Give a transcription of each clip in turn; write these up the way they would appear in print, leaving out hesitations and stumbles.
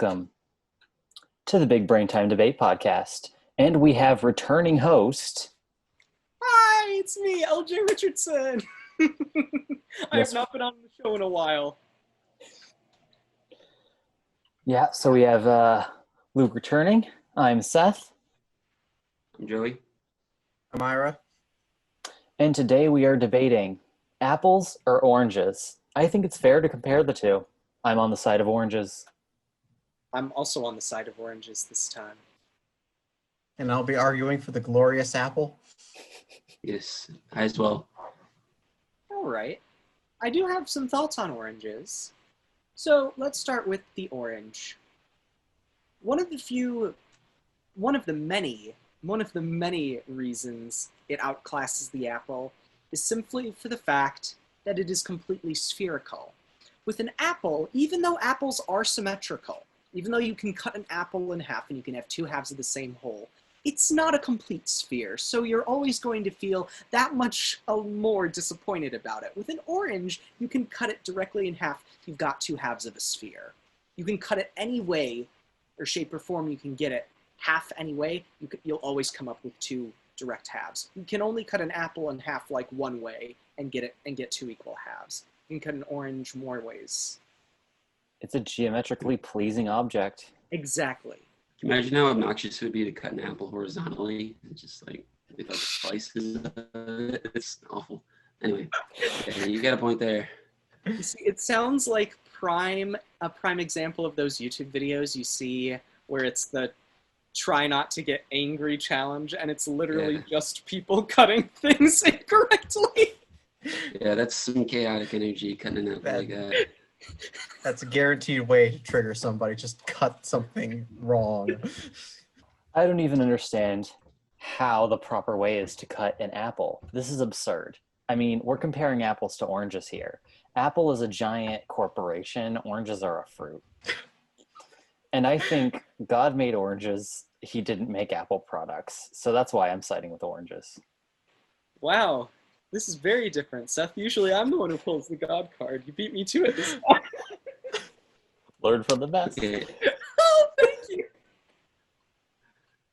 welcome to the Big Brain Time Debate Podcast. And we have returning host. Hi, it's me, LJ Richardson. I Yes. have not been on the show in a while. Yeah, so we have Luke returning. I'm Seth. I'm Joey. I'm Ira. And today we are debating apples or oranges. I think it's fair to compare the two. I'm on the side of oranges. I'm also on the side of oranges this time. And I'll be arguing for the glorious apple. Yes, I as well. All right. I do have some thoughts on oranges. So let's start with the orange. One of the many reasons it outclasses the apple is simply for the fact that it is completely spherical. With an apple, even though apples are symmetrical, even though you can cut an apple in half and you can have two halves of the same whole, it's not a complete sphere, so you're always going to feel that much more disappointed about it. With an orange, you can cut it directly in half. You've got two halves of a sphere. You can cut it any way or shape or form you can get it. Half anyway, you'll always come up with two direct halves. You can only cut an apple in half like one way and get two equal halves. You can cut an orange more ways. It's a geometrically pleasing object. Exactly. Imagine how obnoxious it would be to cut an apple horizontally, just like with like slices of it. It's awful. Anyway, yeah, you got a point there. You see, it sounds like a prime example of those YouTube videos you see where it's the try not to get angry challenge, and it's literally just people cutting things incorrectly. Yeah, that's some chaotic energy cutting an apple like that. That's a guaranteed way to trigger somebody. Just cut something wrong. I don't even understand how the proper way is to cut an apple. This is absurd. I mean, we're comparing apples to oranges here. Apple is a giant corporation. Oranges are a fruit. And I think God made oranges. He didn't make apple products. So that's why I'm siding with oranges. Wow, this is very different, Seth. Usually I'm the one who pulls the God card. You beat me to it this time. Learn from the best. Okay, Oh, thank you.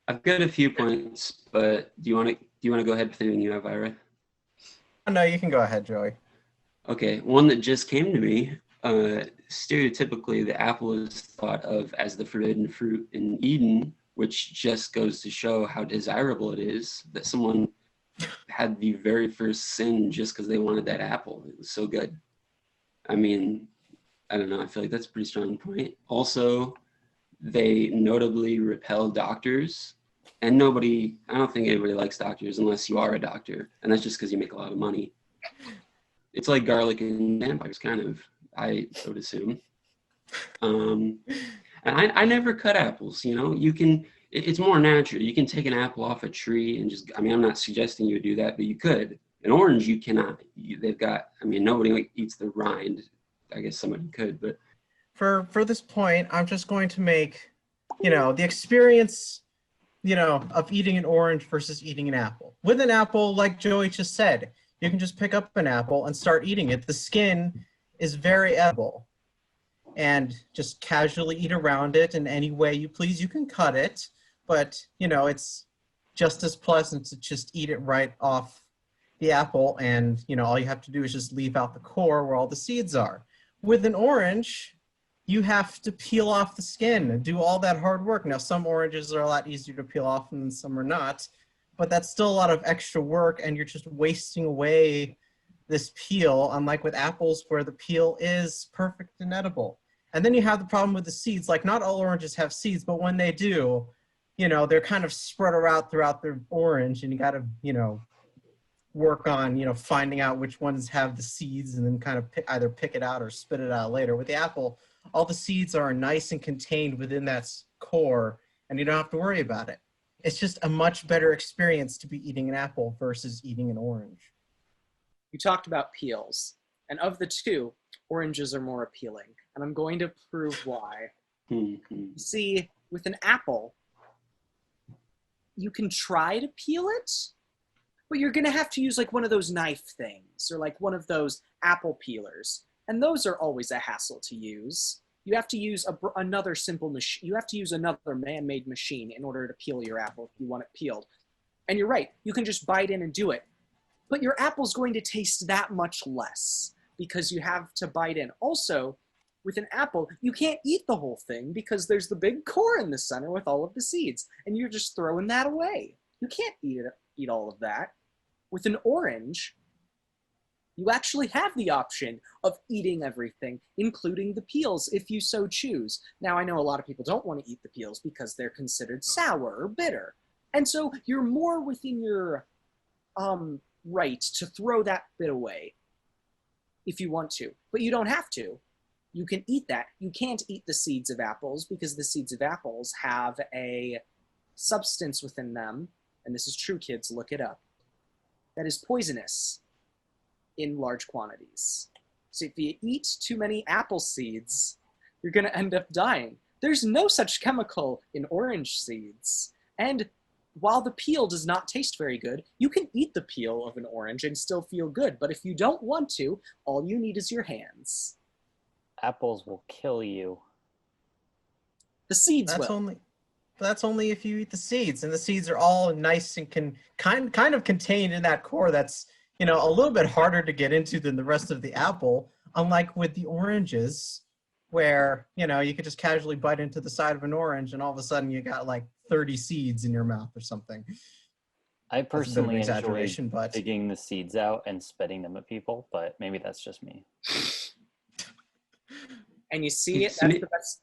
I've got a few points, but do you want to go ahead with anything you have, Ira? No, you can go ahead, Joey. Okay, one that just came to me. Stereotypically, the apple is thought of as the forbidden fruit in Eden, which just goes to show how desirable it is that someone had the very first sin just because they wanted that apple. It was so good. I mean, I don't know. I feel like that's a pretty strong point. Also, they notably repel doctors. And I don't think anybody likes doctors unless you are a doctor. And that's just because you make a lot of money. It's like garlic and vampires, kind of, I would assume. And I never cut apples, it's more natural. You can take an apple off a tree and I'm not suggesting you do that, but you could. An orange, you cannot. Nobody eats the rind. I guess somebody could, but. For this point, I'm just going to make, the experience, of eating an orange versus eating an apple. With an apple, like Joey just said, you can just pick up an apple and start eating it. The skin is very edible. And just casually eat around it in any way you please. You can cut it, but, it's just as pleasant to just eat it right off the apple. And, all you have to do is just leave out the core where all the seeds are. With an orange, you have to peel off the skin and do all that hard work. Now, some oranges are a lot easier to peel off and some are not, but that's still a lot of extra work, and you're just wasting away this peel, unlike with apples where the peel is perfect and edible. And then you have the problem with the seeds. Like, not all oranges have seeds, but when they do, they're kind of spread out throughout the orange, and you got to, work on, finding out which ones have the seeds and then kind of either pick it out or spit it out later. With the apple, all the seeds are nice and contained within that core, and you don't have to worry about it. It's just a much better experience to be eating an apple versus eating an orange. You talked about peels, and of the two, oranges are more appealing, and I'm going to prove why. See, with an apple, you can try to peel it, but you're going to have to use like one of those knife things or like one of those apple peelers. And those are always a hassle to use. You have to use another simple machine. You have to use another man-made machine in order to peel your apple if you want it peeled. And you're right, you can just bite in and do it. But your apple's going to taste that much less because you have to bite in. Also, with an apple, you can't eat the whole thing because there's the big core in the center with all of the seeds, and you're just throwing that away. You can't eat all of that. With an orange, you actually have the option of eating everything, including the peels, if you so choose. Now, I know a lot of people don't want to eat the peels because they're considered sour or bitter. And so you're more within your right to throw that bit away if you want to. But you don't have to. You can eat that. You can't eat the seeds of apples because the seeds of apples have a substance within them, and this is true, kids, look it up, that is poisonous in large quantities. So if you eat too many apple seeds, you're going to end up dying. There's no such chemical in orange seeds. And while the peel does not taste very good, you can eat the peel of an orange and still feel good. But if you don't want to, all you need is your hands. Apples will kill you. The seeds That's will. that's only if you eat the seeds, and the seeds are all nice and kind of contained in that core that's, a little bit harder to get into than the rest of the apple, unlike with the oranges, where, you could just casually bite into the side of an orange and all of a sudden you got like 30 seeds in your mouth or something. I That's a bit of an personally enjoy exaggeration, but digging the seeds out and spitting them at people, but maybe that's just me. And you see it, It's that's me- the best.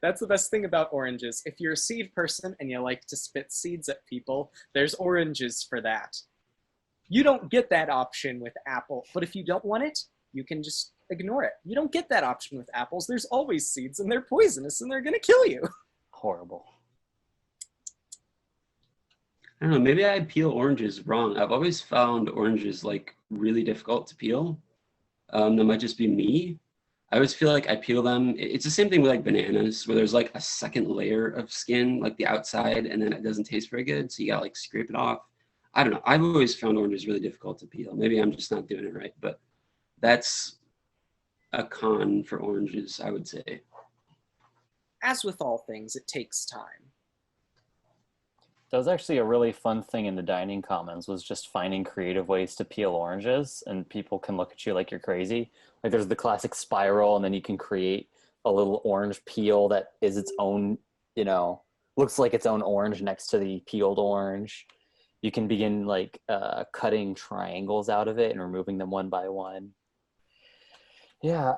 That's the best thing about oranges. If you're a seed person and you like to spit seeds at people, there's oranges for that. You don't get that option with apple, but if you don't want it, you can just ignore it. You don't get that option with apples. There's always seeds, and they're poisonous, and they're going to kill you. Horrible. I don't know, maybe I peel oranges wrong. I've always found oranges like really difficult to peel. That might just be me. I always feel like I peel them. It's the same thing with like bananas, where there's like a second layer of skin, like the outside, and then it doesn't taste very good. So you gotta like scrape it off. I don't know. I've always found oranges really difficult to peel. Maybe I'm just not doing it right, but that's a con for oranges, I would say. As with all things, it takes time. That was actually a really fun thing in the dining commons, was just finding creative ways to peel oranges, and people can look at you like you're crazy. Like there's the classic spiral, and then you can create a little orange peel that is its own, looks like its own orange next to the peeled orange. You can begin like cutting triangles out of it and removing them one by one. Yeah,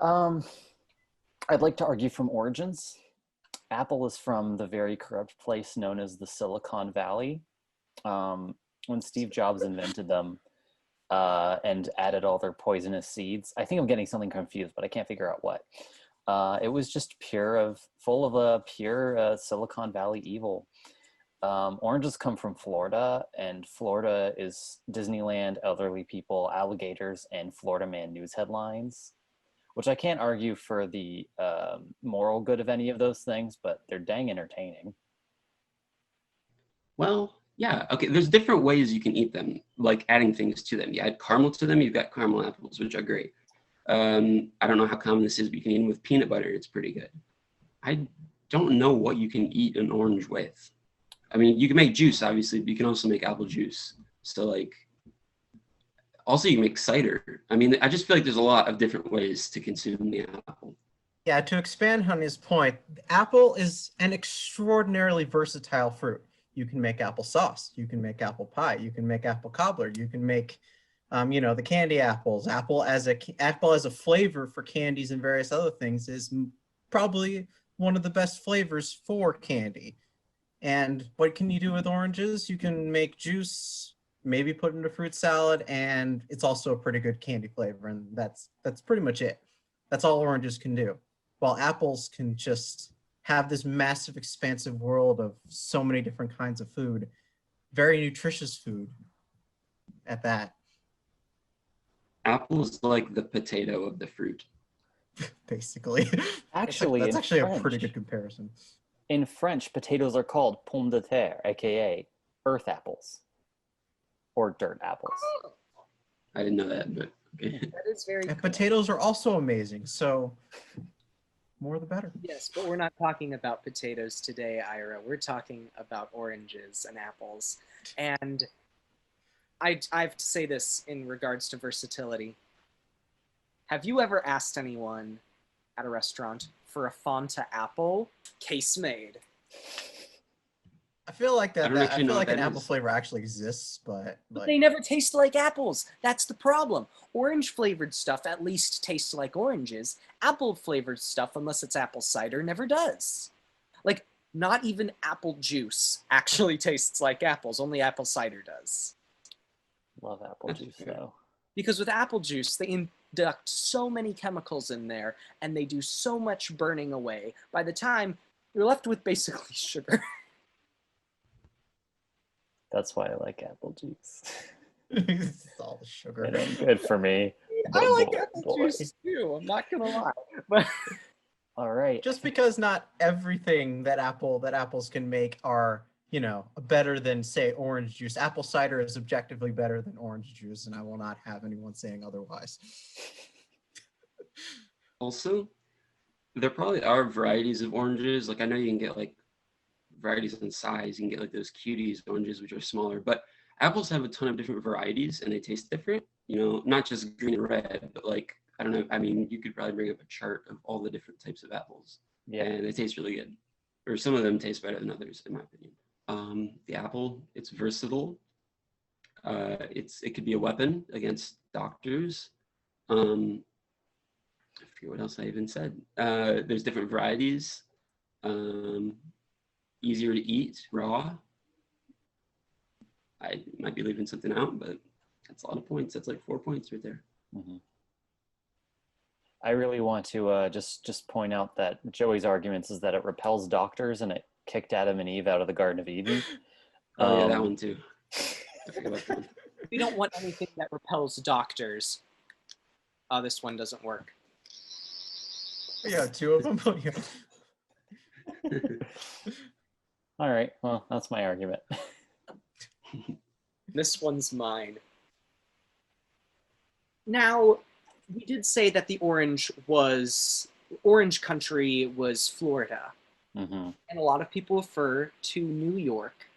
I'd like to argue from origins. Apple is from the very corrupt place known as the Silicon Valley. When Steve Jobs invented them and added all their poisonous seeds, I think I'm getting something confused, but I can't figure out what. It was just full of a pure Silicon Valley evil. Oranges come from Florida, and Florida is Disneyland, elderly people, alligators, and Florida Man news headlines, which I can't argue for the moral good of any of those things, but they're dang entertaining. Well, yeah, okay, there's different ways you can eat them, like adding things to them. You add caramel to them, you've got caramel apples, which are great. I don't know how common this is, but you can eat them with peanut butter, it's pretty good. I don't know what you can eat an orange with. I mean, you can make juice, obviously, but you can also make apple juice. So, like, also you can make cider. I mean, I just feel like there's a lot of different ways to consume the apple. yeah, to expand on his point, apple is an extraordinarily versatile fruit. You can make applesauce, you can make apple pie, you can make apple cobbler, you can make, the candy apples. Apple as a flavor for candies and various other things is probably one of the best flavors for candy. And what can you do with oranges? You can make juice, maybe put in a fruit salad, and it's also a pretty good candy flavor. And that's pretty much it. That's all oranges can do. While apples can just have this massive, expansive world of so many different kinds of food, very nutritious food at that, Apple's like the potato of the fruit. basically. Actually, that's in actually a French- pretty good comparison. In French, potatoes are called pommes de terre, aka earth apples, or dirt apples. I didn't know that, but okay. That is very And cool. potatoes are also amazing. So more the better. Yes, but we're not talking about potatoes today, Ira. We're talking about oranges and apples. And I have to say this in regards to versatility. Have you ever asked anyone at a restaurant for a Fanta apple? Case made. I feel like I don't actually know what an that apple is. flavor actually exists, but But they never taste like apples. That's the problem. Orange flavored stuff at least tastes like oranges. Apple flavored stuff, unless it's apple cider, never does. Like, not even apple juice actually tastes like apples. Only apple cider does. Love apple That's juice fair. though. Because with apple juice, they induct so many chemicals in there and they do so much burning away. By the time you're left with basically sugar. That's why I like apple juice. it's all the sugar. It ain't good for me. I like Boy, apple boy. juice too. I'm not gonna lie. But All right. Just because not everything that apples can make are, better than, say, orange juice. Apple cider is objectively better than orange juice, and I will not have anyone saying otherwise. Also, there probably are varieties of oranges. Like I know you can get like varieties in size. You can get like those cuties oranges, which are smaller. But apples have a ton of different varieties, and they taste different. Not just green and red, but like I don't know. I mean, you could probably bring up a chart of all the different types of apples, Yeah. and they taste really good. Or some of them taste better than others, in my opinion. The apple, it's versatile. It could be a weapon against doctors. I forget what else I even said. There's different varieties. Easier to eat raw. I might be leaving something out, but that's a lot of points. That's like 4 points right there. Mm-hmm. I really want to just point out that Joey's arguments is that it repels doctors and it kicked Adam and Eve out of the Garden of Eden. Oh yeah, that one too. I forget about that one. we don't want anything that repels doctors. Oh, this one doesn't work. Yeah, two of them. All right. Well, that's my argument. This one's mine. Now, we did say that the orange country was Florida. Mm-hmm. And a lot of people refer to New York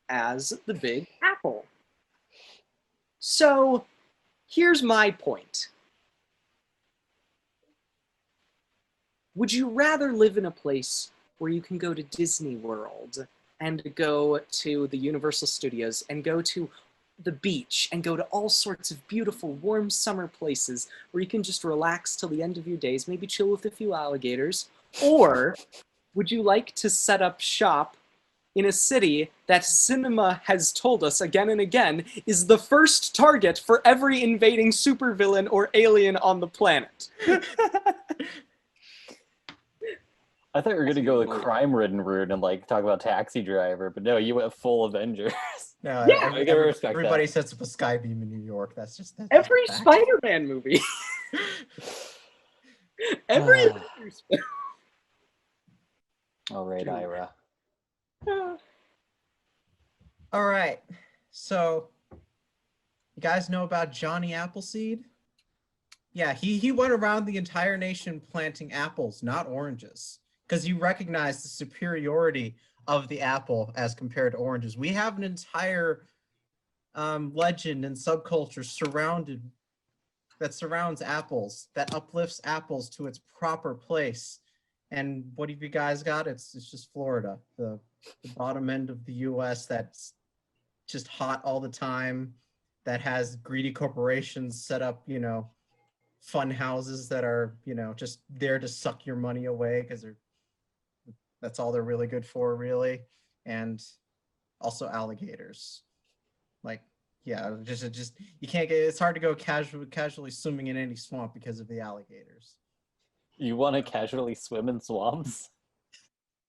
as the Big Apple. So, here's my point. Would you rather live in a place where you can go to Disney World and go to the Universal Studios and go to the beach and go to all sorts of beautiful, warm summer places where you can just relax till the end of your days, maybe chill with a few alligators? Or would you like to set up shop in a city that cinema has told us again and again is the first target for every invading supervillain or alien on the planet? I thought you were going to go the crime-ridden route and like talk about Taxi Driver, but no, you went full Avengers. No, Yeah, I gotta respect everybody that. sets up a skybeam in New York. That's just Every fact. Spider-Man movie. Every Avengers film. All right, True. Ira. All right, so you guys know about Johnny Appleseed? Yeah, he went around the entire nation planting apples, not oranges, because he recognized the superiority of the apple as compared to oranges. We have an entire legend and subculture that surrounds apples, that uplifts apples to its proper place. And what have you guys got? It's just Florida, the bottom end of the U.S. that's just hot all the time, that has greedy corporations set up, fun houses that are, just there to suck your money away because that's all they're really good for, really. And also alligators. Like, yeah, just you can't get. It's hard to go casually swimming in any swamp because of the alligators. You want to casually swim in swamps?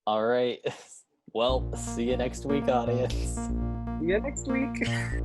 All right. Well, see you next week, audience. See you next week.